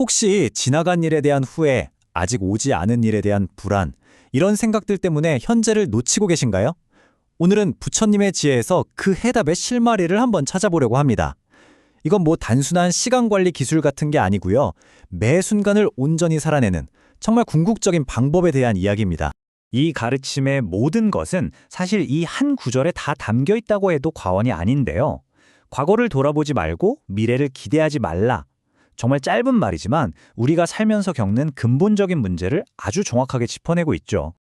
혹시 지나간 일에 대한 후회, 아직 오지 않은 일에 대한 불안, 이런 생각들 때문에 현재를 놓치고 계신가요? 오늘은 부처님의 지혜에서 그 해답의 실마리를 한번 찾아보려고 합니다. 이건 뭐 단순한 시간 관리 기술 같은 게 아니고요. 매 순간을 온전히 살아내는 정말 궁극적인 방법에 대한 이야기입니다. 이 가르침의 모든 것은 사실 이 한 구절에 다 담겨 있다고 해도 과언이 아닌데요. 과거를 돌아보지 말고 미래를 기대하지 말라. 정말 짧은 말이지만 우리가 살면서 겪는 근본적인 문제를 아주 정확하게 짚어내고 있죠.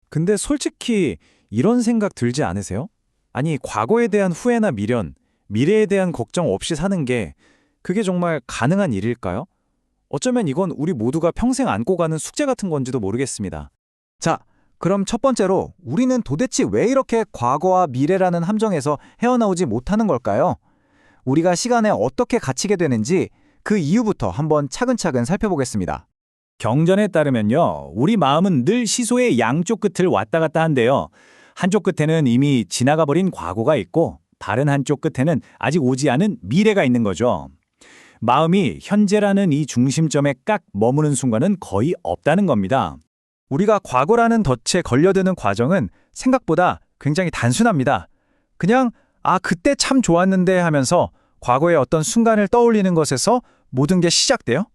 근데 솔직히 이런 생각 들지 않으세요? 아니, 과거에 대한 후회나 미련, 미래에 대한 걱정 없이 사는 게 그게 정말 가능한 일일까요? 어쩌면 이건 우리 모두가 평생 안고 가는 숙제 같은 건지도 모르겠습니다. 자, 그럼 첫 번째로 우리는 도대체 왜 이렇게 과거와 미래라는 함정에서 헤어나오지 못하는 걸까요? 우리가 시간에 어떻게 갇히게 되는지 그 이유부터 한번 차근차근 살펴보겠습니다. 경전에 따르면요, 우리 마음은 늘 시소의 양쪽 끝을 왔다 갔다 한대요. 한쪽 끝에는 이미 지나가 버린 과거가 있고 다른 한쪽 끝에는 아직 오지 않은 미래가 있는 거죠. 마음이 현재라는 이 중심점에 깍 머무는 순간은 거의 없다는 겁니다. 우리가 과거라는 덫에 걸려드는 과정은 생각보다 굉장히 단순합니다. 그냥 그때 참 좋았는데 하면서 과거의 어떤 순간을 떠올리는 것에서 모든 게 시작돼요.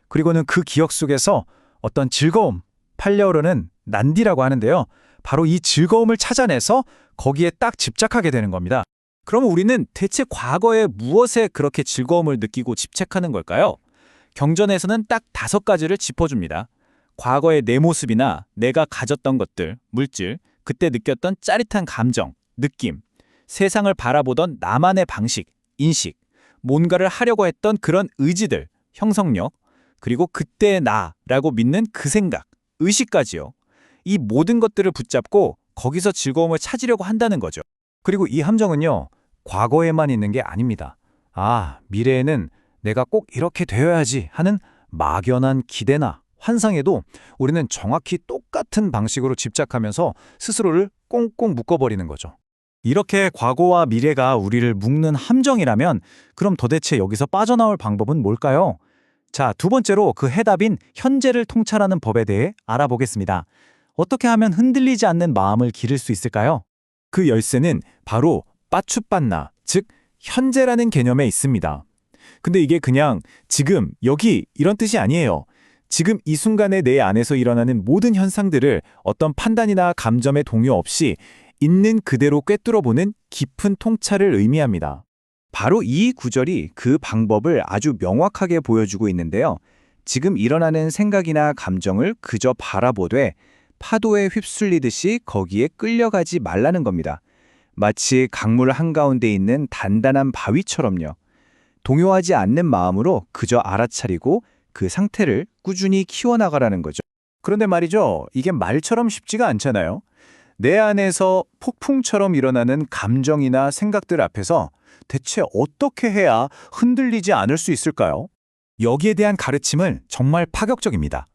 그리고는 그 기억 속에서 어떤 즐거움, 팔려오르는 난디라고 하는데요. 바로 이 즐거움을 찾아내서 거기에 딱 집착하게 되는 겁니다. 그러면 우리는 대체 과거에 무엇에 그렇게 즐거움을 느끼고 집착하는 걸까요? 경전에서는 딱 5가지를 짚어줍니다. 과거의 내 모습이나 내가 가졌던 것들, 물질, 그때 느꼈던 짜릿한 감정, 느낌, 세상을 바라보던 나만의 방식, 인식, 뭔가를 하려고 했던 그런 의지들, 형성력, 그리고 그때의 나라고 믿는 그 생각, 의식까지요. 이 모든 것들을 붙잡고 거기서 즐거움을 찾으려고 한다는 거죠. 그리고 이 함정은요, 과거에만 있는 게 아닙니다. 미래에는 내가 꼭 이렇게 되어야지 하는 막연한 기대나 환상에도 우리는 정확히 똑같은 방식으로 집착하면서 스스로를 꽁꽁 묶어버리는 거죠. 이렇게 과거와 미래가 우리를 묶는 함정이라면 그럼 도대체 여기서 빠져나올 방법은 뭘까요? 자, 두 번째로 그 해답인 현재를 통찰하는 법에 대해 알아보겠습니다. 어떻게 하면 흔들리지 않는 마음을 기를 수 있을까요? 그 열쇠는 바로 빠추빤나, 즉 현재라는 개념에 있습니다. 근데 이게 그냥 지금, 여기 이런 뜻이 아니에요. 지금 이 순간에 내 안에서 일어나는 모든 현상들을 어떤 판단이나 감정의 동요 없이 있는 그대로 꿰뚫어보는 깊은 통찰을 의미합니다. 바로 이 구절이 그 방법을 아주 명확하게 보여주고 있는데요. 지금 일어나는 생각이나 감정을 그저 바라보되 파도에 휩쓸리듯이 거기에 끌려가지 말라는 겁니다. 마치 강물 한가운데 있는 단단한 바위처럼요. 동요하지 않는 마음으로 그저 알아차리고 그 상태를 꾸준히 키워나가라는 거죠. 그런데 말이죠, 이게 말처럼 쉽지가 않잖아요. 내 안에서 폭풍처럼 일어나는 감정이나 생각들 앞에서 대체 어떻게 해야 흔들리지 않을 수 있을까요? 여기에 대한 가르침은 정말 파격적입니다.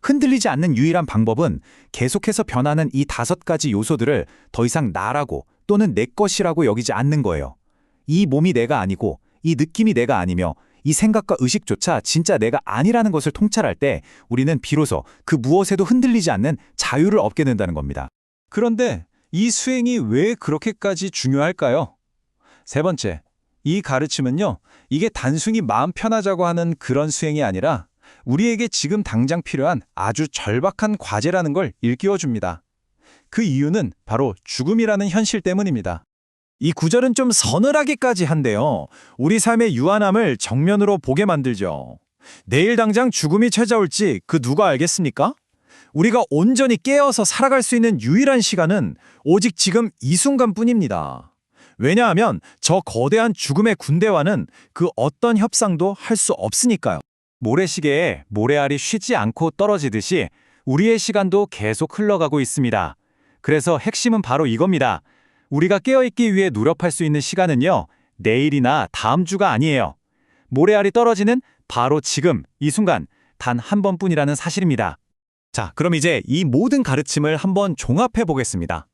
흔들리지 않는 유일한 방법은 계속해서 변하는 이 5가지 요소들을 더 이상 나라고 또는 내 것이라고 여기지 않는 거예요. 이 몸이 내가 아니고 이 느낌이 내가 아니며 이 생각과 의식조차 진짜 내가 아니라는 것을 통찰할 때 우리는 비로소 그 무엇에도 흔들리지 않는 자유를 얻게 된다는 겁니다. 그런데 이 수행이 왜 그렇게까지 중요할까요? 세 번째, 이 가르침은요, 이게 단순히 마음 편하자고 하는 그런 수행이 아니라 우리에게 지금 당장 필요한 아주 절박한 과제라는 걸 일깨워줍니다. 그 이유는 바로 죽음이라는 현실 때문입니다. 이 구절은 좀 서늘하기까지 한데요. 우리 삶의 유한함을 정면으로 보게 만들죠. 내일 당장 죽음이 찾아올지 그 누가 알겠습니까? 우리가 온전히 깨어서 살아갈 수 있는 유일한 시간은 오직 지금 이 순간뿐입니다. 왜냐하면 저 거대한 죽음의 군대와는 그 어떤 협상도 할 수 없으니까요. 모래시계에 모래알이 쉬지 않고 떨어지듯이 우리의 시간도 계속 흘러가고 있습니다. 그래서 핵심은 바로 이겁니다. 우리가 깨어있기 위해 노력할 수 있는 시간은요, 내일이나 다음 주가 아니에요. 모래알이 떨어지는 바로 지금, 이 순간, 단 한 번뿐이라는 사실입니다. 자, 그럼 이제 이 모든 가르침을 한번 종합해 보겠습니다.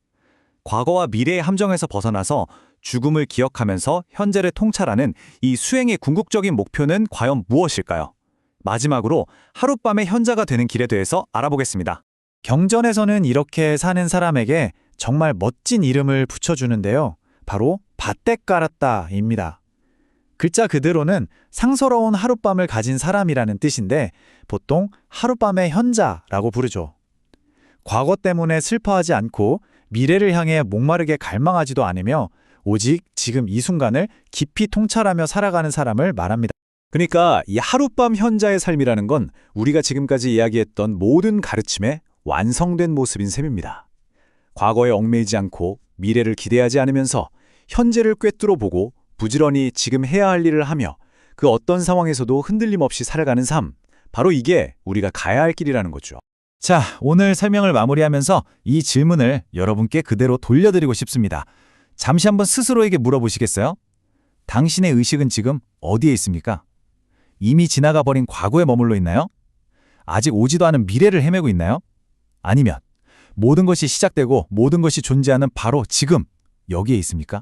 과거와 미래의 함정에서 벗어나서 죽음을 기억하면서 현재를 통찰하는 이 수행의 궁극적인 목표는 과연 무엇일까요? 마지막으로 하룻밤의 현자가 되는 길에 대해서 알아보겠습니다. 경전에서는 이렇게 사는 사람에게 정말 멋진 이름을 붙여주는데요. 바로 밭대깔았다입니다. 글자 그대로는 상서로운 하룻밤을 가진 사람이라는 뜻인데 보통 하룻밤의 현자라고 부르죠. 과거 때문에 슬퍼하지 않고 미래를 향해 목마르게 갈망하지도 않으며 오직 지금 이 순간을 깊이 통찰하며 살아가는 사람을 말합니다. 그러니까 이 하룻밤 현자의 삶이라는 건 우리가 지금까지 이야기했던 모든 가르침의 완성된 모습인 셈입니다. 과거에 얽매이지 않고 미래를 기대하지 않으면서 현재를 꿰뚫어 보고 부지런히 지금 해야 할 일을 하며 그 어떤 상황에서도 흔들림 없이 살아가는 삶, 바로 이게 우리가 가야 할 길이라는 거죠. 자, 오늘 설명을 마무리하면서 이 질문을 여러분께 그대로 돌려드리고 싶습니다. 잠시 한번 스스로에게 물어보시겠어요? 당신의 의식은 지금 어디에 있습니까? 이미 지나가 버린 과거에 머물러 있나요? 아직 오지도 않은 미래를 헤매고 있나요? 아니면 모든 것이 시작되고 모든 것이 존재하는 바로 지금 여기에 있습니까?